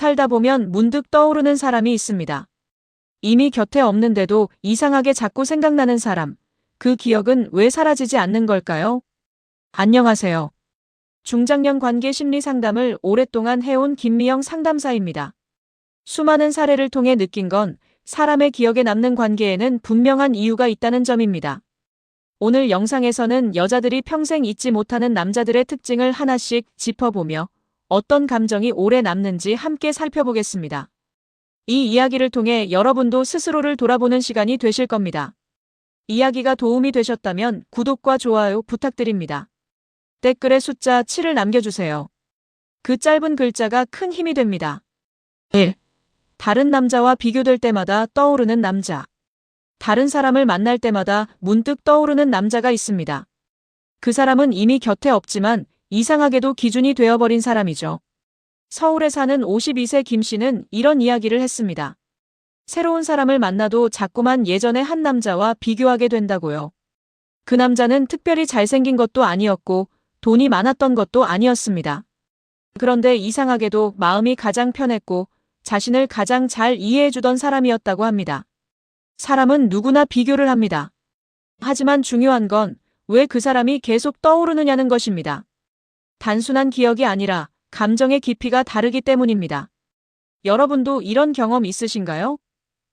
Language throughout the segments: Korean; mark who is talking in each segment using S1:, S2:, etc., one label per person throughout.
S1: 살다 보면 문득 떠오르는 사람이 있습니다. 이미 곁에 없는데도 이상하게 자꾸 생각나는 사람. 그 기억은 왜 사라지지 않는 걸까요? 안녕하세요. 중장년 관계 심리 상담을 오랫동안 해온 김미영 상담사입니다. 수많은 사례를 통해 느낀 건 사람의 기억에 남는 관계에는 분명한 이유가 있다는 점입니다. 오늘 영상에서는 여자들이 평생 잊지 못하는 남자들의 특징을 하나씩 짚어보며 어떤 감정이 오래 남는지 함께 살펴보겠습니다. 이 이야기를 통해 여러분도 스스로를 돌아보는 시간이 되실 겁니다. 이야기가 도움이 되셨다면 구독과 좋아요 부탁드립니다. 댓글에 숫자 7을 남겨주세요. 그 짧은 글자가 큰 힘이 됩니다. 1. 다른 남자와 비교될 때마다 떠오르는 남자. 다른 사람을 만날 때마다 문득 떠오르는 남자가 있습니다. 그 사람은 이미 곁에 없지만 이상하게도 기준이 되어버린 사람이죠. 서울에 사는 52세 김 씨는 이런 이야기를 했습니다. 새로운 사람을 만나도 자꾸만 예전의 한 남자와 비교하게 된다고요. 그 남자는 특별히 잘생긴 것도 아니었고 돈이 많았던 것도 아니었습니다. 그런데 이상하게도 마음이 가장 편했고 자신을 가장 잘 이해해주던 사람이었다고 합니다. 사람은 누구나 비교를 합니다. 하지만 중요한 건 왜 그 사람이 계속 떠오르느냐는 것입니다. 단순한 기억이 아니라 감정의 깊이가 다르기 때문입니다. 여러분도 이런 경험 있으신가요?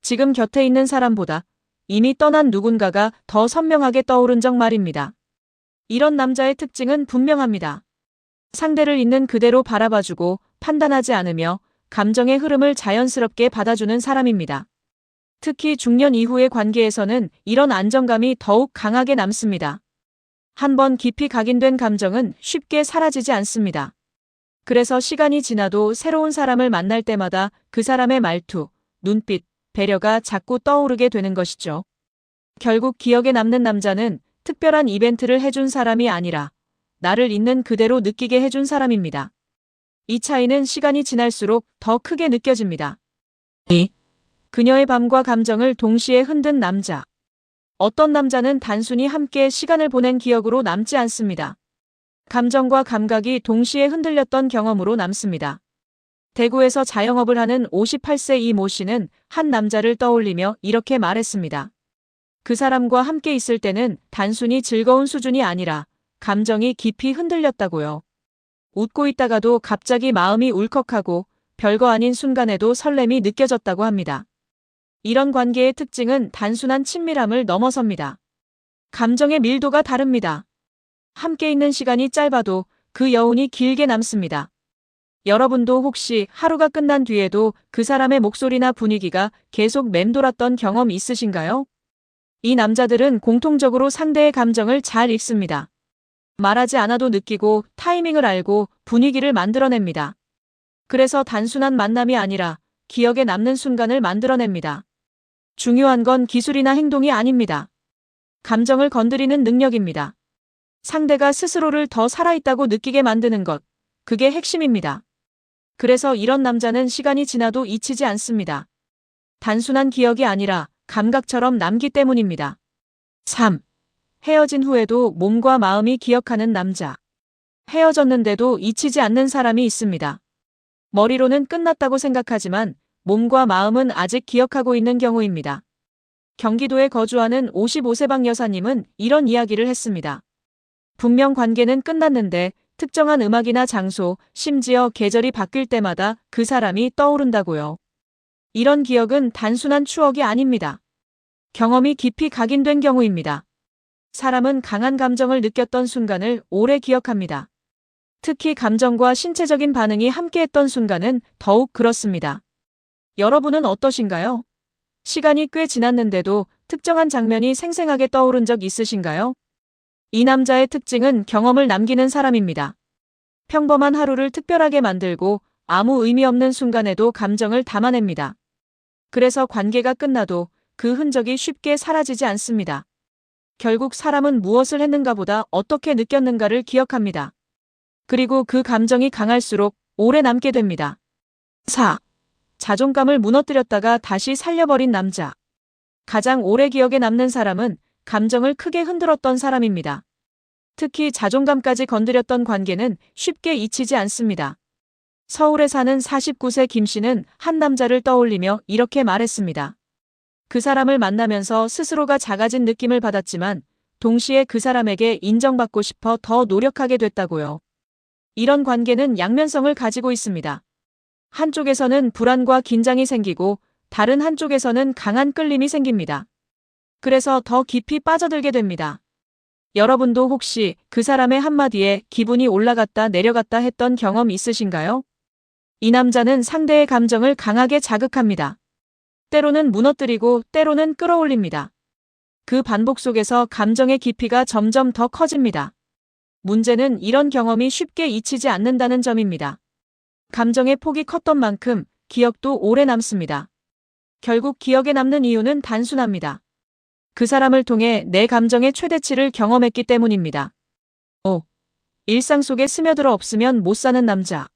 S1: 지금 곁에 있는 사람보다 이미 떠난 누군가가 더 선명하게 떠오른 적 말입니다. 이런 남자의 특징은 분명합니다. 상대를 있는 그대로 바라봐주고 판단하지 않으며 감정의 흐름을 자연스럽게 받아주는 사람입니다. 특히 중년 이후의 관계에서는 이런 안정감이 더욱 강하게 남습니다. 한번 깊이 각인된 감정은 쉽게 사라지지 않습니다. 그래서 시간이 지나도 새로운 사람을 만날 때마다 그 사람의 말투, 눈빛, 배려가 자꾸 떠오르게 되는 것이죠. 결국 기억에 남는 남자는 특별한 이벤트를 해준 사람이 아니라 나를 있는 그대로 느끼게 해준 사람입니다. 이 차이는 시간이 지날수록 더 크게 느껴집니다. 2. 그녀의 밤과 감정을 동시에 흔든 남자. 어떤 남자는 단순히 함께 시간을 보낸 기억으로 남지 않습니다. 감정과 감각이 동시에 흔들렸던 경험으로 남습니다. 대구에서 자영업을 하는 58세 이 모 씨는 한 남자를 떠올리며 이렇게 말했습니다. 그 사람과 함께 있을 때는 단순히 즐거운 수준이 아니라 감정이 깊이 흔들렸다고요. 웃고 있다가도 갑자기 마음이 울컥하고 별거 아닌 순간에도 설렘이 느껴졌다고 합니다. 이런 관계의 특징은 단순한 친밀함을 넘어섭니다. 감정의 밀도가 다릅니다. 함께 있는 시간이 짧아도 그 여운이 길게 남습니다. 여러분도 혹시 하루가 끝난 뒤에도 그 사람의 목소리나 분위기가 계속 맴돌았던 경험 있으신가요? 이 남자들은 공통적으로 상대의 감정을 잘 읽습니다. 말하지 않아도 느끼고 타이밍을 알고 분위기를 만들어냅니다. 그래서 단순한 만남이 아니라 기억에 남는 순간을 만들어냅니다. 중요한 건 기술이나 행동이 아닙니다. 감정을 건드리는 능력입니다. 상대가 스스로를 더 살아있다고 느끼게 만드는 것, 그게 핵심입니다. 그래서 이런 남자는 시간이 지나도 잊히지 않습니다. 단순한 기억이 아니라 감각처럼 남기 때문입니다. 3. 헤어진 후에도 몸과 마음이 기억하는 남자. 헤어졌는데도 잊히지 않는 사람이 있습니다. 머리로는 끝났다고 생각하지만 몸과 마음은 아직 기억하고 있는 경우입니다. 경기도에 거주하는 55세방 여사님은 이런 이야기를 했습니다. 분명 관계는 끝났는데 특정한 음악이나 장소, 심지어 계절이 바뀔 때마다 그 사람이 떠오른다고요. 이런 기억은 단순한 추억이 아닙니다. 경험이 깊이 각인된 경우입니다. 사람은 강한 감정을 느꼈던 순간을 오래 기억합니다. 특히 감정과 신체적인 반응이 함께했던 순간은 더욱 그렇습니다. 여러분은 어떠신가요? 시간이 꽤 지났는데도 특정한 장면이 생생하게 떠오른 적 있으신가요? 이 남자의 특징은 경험을 남기는 사람입니다. 평범한 하루를 특별하게 만들고 아무 의미 없는 순간에도 감정을 담아냅니다. 그래서 관계가 끝나도 그 흔적이 쉽게 사라지지 않습니다. 결국 사람은 무엇을 했는가보다 어떻게 느꼈는가를 기억합니다. 그리고 그 감정이 강할수록 오래 남게 됩니다. 4. 자존감을 무너뜨렸다가 다시 살려버린 남자. 가장 오래 기억에 남는 사람은 감정을 크게 흔들었던 사람입니다. 특히 자존감까지 건드렸던 관계는 쉽게 잊히지 않습니다. 서울에 사는 49세 김 씨는 한 남자를 떠올리며 이렇게 말했습니다. 그 사람을 만나면서 스스로가 작아진 느낌을 받았지만 동시에 그 사람에게 인정받고 싶어 더 노력하게 됐다고요. 이런 관계는 양면성을 가지고 있습니다. 한쪽에서는 불안과 긴장이 생기고 다른 한쪽에서는 강한 끌림이 생깁니다. 그래서 더 깊이 빠져들게 됩니다. 여러분도 혹시 그 사람의 한마디에 기분이 올라갔다 내려갔다 했던 경험 있으신가요? 이 남자는 상대의 감정을 강하게 자극합니다. 때로는 무너뜨리고 때로는 끌어올립니다. 그 반복 속에서 감정의 깊이가 점점 더 커집니다. 문제는 이런 경험이 쉽게 잊히지 않는다는 점입니다. 감정의 폭이 컸던 만큼 기억도 오래 남습니다. 결국 기억에 남는 이유는 단순합니다. 그 사람을 통해 내 감정의 최대치를 경험했기 때문입니다. 5. 일상 속에 스며들어 없으면 못 사는 남자.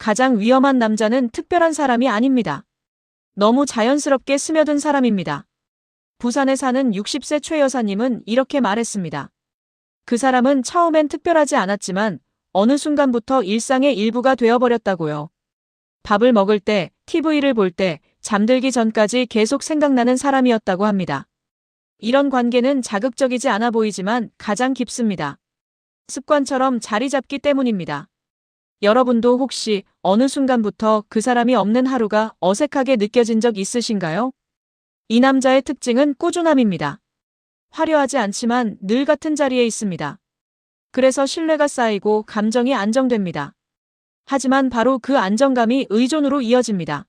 S1: 가장 위험한 남자는 특별한 사람이 아닙니다. 너무 자연스럽게 스며든 사람입니다. 부산에 사는 60세 최 여사님은 이렇게 말했습니다. 그 사람은 처음엔 특별하지 않았지만 어느 순간부터 일상의 일부가 되어버렸다고요. 밥을 먹을 때, TV를 볼 때, 잠들기 전까지 계속 생각나는 사람이었다고 합니다. 이런 관계는 자극적이지 않아 보이지만 가장 깊습니다. 습관처럼 자리 잡기 때문입니다. 여러분도 혹시 어느 순간부터 그 사람이 없는 하루가 어색하게 느껴진 적 있으신가요? 이 남자의 특징은 꾸준함입니다. 화려하지 않지만 늘 같은 자리에 있습니다. 그래서 신뢰가 쌓이고 감정이 안정됩니다. 하지만 바로 그 안정감이 의존으로 이어집니다.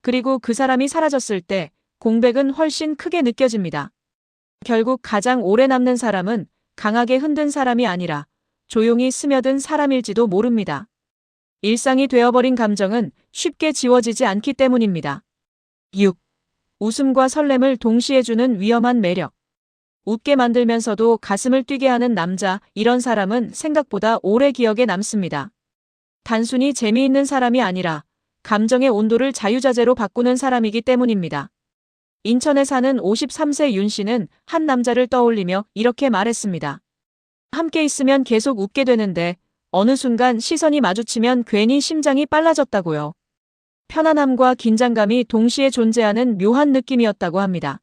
S1: 그리고 그 사람이 사라졌을 때 공백은 훨씬 크게 느껴집니다. 결국 가장 오래 남는 사람은 강하게 흔든 사람이 아니라 조용히 스며든 사람일지도 모릅니다. 일상이 되어버린 감정은 쉽게 지워지지 않기 때문입니다. 6. 웃음과 설렘을 동시에 주는 위험한 매력. 웃게 만들면서도 가슴을 뛰게 하는 남자, 이런 사람은 생각보다 오래 기억에 남습니다. 단순히 재미있는 사람이 아니라 감정의 온도를 자유자재로 바꾸는 사람이기 때문입니다. 인천에 사는 53세 윤 씨는 한 남자를 떠올리며 이렇게 말했습니다. 함께 있으면 계속 웃게 되는데 어느 순간 시선이 마주치면 괜히 심장이 빨라졌다고요. 편안함과 긴장감이 동시에 존재하는 묘한 느낌이었다고 합니다.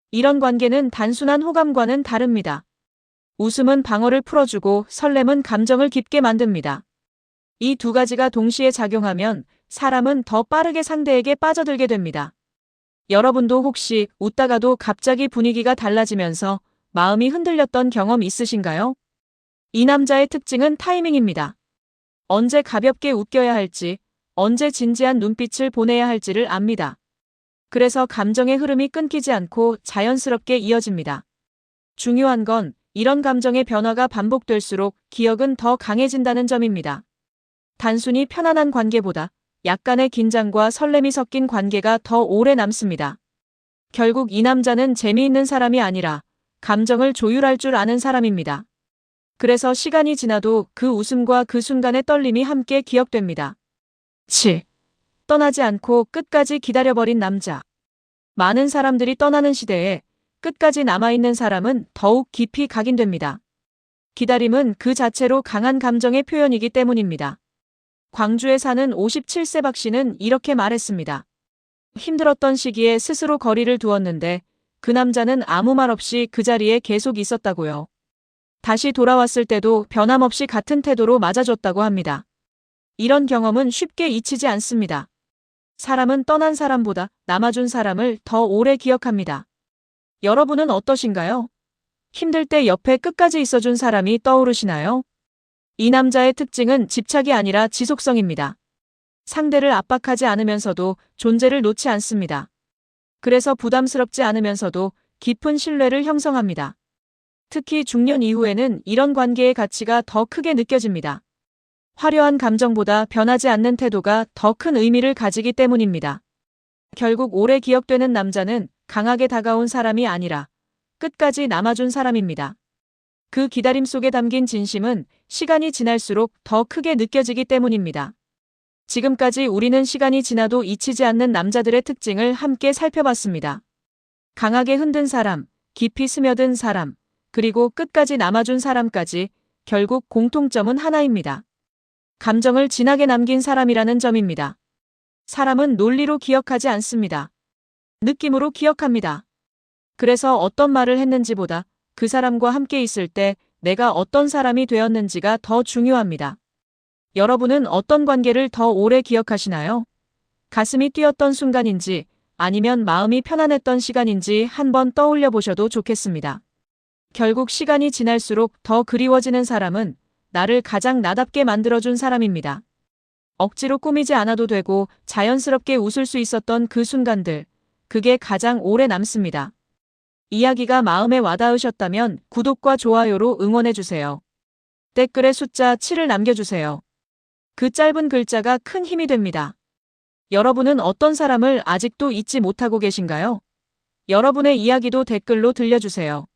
S1: 이런 관계는 단순한 호감과는 다릅니다. 웃음은 방어를 풀어주고 설렘은 감정을 깊게 만듭니다. 이 두 가지가 동시에 작용하면 사람은 더 빠르게 상대에게 빠져들게 됩니다. 여러분도 혹시 웃다가도 갑자기 분위기가 달라지면서 마음이 흔들렸던 경험 있으신가요? 이 남자의 특징은 타이밍입니다. 언제 가볍게 웃겨야 할지, 언제 진지한 눈빛을 보내야 할지를 압니다. 그래서 감정의 흐름이 끊기지 않고 자연스럽게 이어집니다. 중요한 건 이런 감정의 변화가 반복될수록 기억은 더 강해진다는 점입니다. 단순히 편안한 관계보다 약간의 긴장과 설렘이 섞인 관계가 더 오래 남습니다. 결국 이 남자는 재미있는 사람이 아니라 감정을 조율할 줄 아는 사람입니다. 그래서 시간이 지나도 그 웃음과 그 순간의 떨림이 함께 기억됩니다. 7. 떠나지 않고 끝까지 기다려버린 남자. 많은 사람들이 떠나는 시대에 끝까지 남아있는 사람은 더욱 깊이 각인됩니다. 기다림은 그 자체로 강한 감정의 표현이기 때문입니다. 광주에 사는 57세 박 씨는 이렇게 말했습니다. 힘들었던 시기에 스스로 거리를 두었는데 그 남자는 아무 말 없이 그 자리에 계속 있었다고요. 다시 돌아왔을 때도 변함없이 같은 태도로 맞아줬다고 합니다. 이런 경험은 쉽게 잊히지 않습니다. 사람은 떠난 사람보다 남아준 사람을 더 오래 기억합니다. 여러분은 어떠신가요? 힘들 때 옆에 끝까지 있어준 사람이 떠오르시나요? 이 남자의 특징은 집착이 아니라 지속성입니다. 상대를 압박하지 않으면서도 존재를 놓지 않습니다. 그래서 부담스럽지 않으면서도 깊은 신뢰를 형성합니다. 특히 중년 이후에는 이런 관계의 가치가 더 크게 느껴집니다. 화려한 감정보다 변하지 않는 태도가 더 큰 의미를 가지기 때문입니다. 결국 오래 기억되는 남자는 강하게 다가온 사람이 아니라 끝까지 남아준 사람입니다. 그 기다림 속에 담긴 진심은 시간이 지날수록 더 크게 느껴지기 때문입니다. 지금까지 우리는 시간이 지나도 잊히지 않는 남자들의 특징을 함께 살펴봤습니다. 강하게 흔든 사람, 깊이 스며든 사람, 그리고 끝까지 남아준 사람까지 결국 공통점은 하나입니다. 감정을 진하게 남긴 사람이라는 점입니다. 사람은 논리로 기억하지 않습니다. 느낌으로 기억합니다. 그래서 어떤 말을 했는지보다 그 사람과 함께 있을 때 내가 어떤 사람이 되었는지가 더 중요합니다. 여러분은 어떤 관계를 더 오래 기억하시나요? 가슴이 뛰었던 순간인지 아니면 마음이 편안했던 시간인지 한번 떠올려 보셔도 좋겠습니다. 결국 시간이 지날수록 더 그리워지는 사람은 나를 가장 나답게 만들어준 사람입니다. 억지로 꾸미지 않아도 되고 자연스럽게 웃을 수 있었던 그 순간들, 그게 가장 오래 남습니다. 이야기가 마음에 와닿으셨다면 구독과 좋아요로 응원해주세요. 댓글에 숫자 7을 남겨주세요. 그 짧은 글자가 큰 힘이 됩니다. 여러분은 어떤 사람을 아직도 잊지 못하고 계신가요? 여러분의 이야기도 댓글로 들려주세요.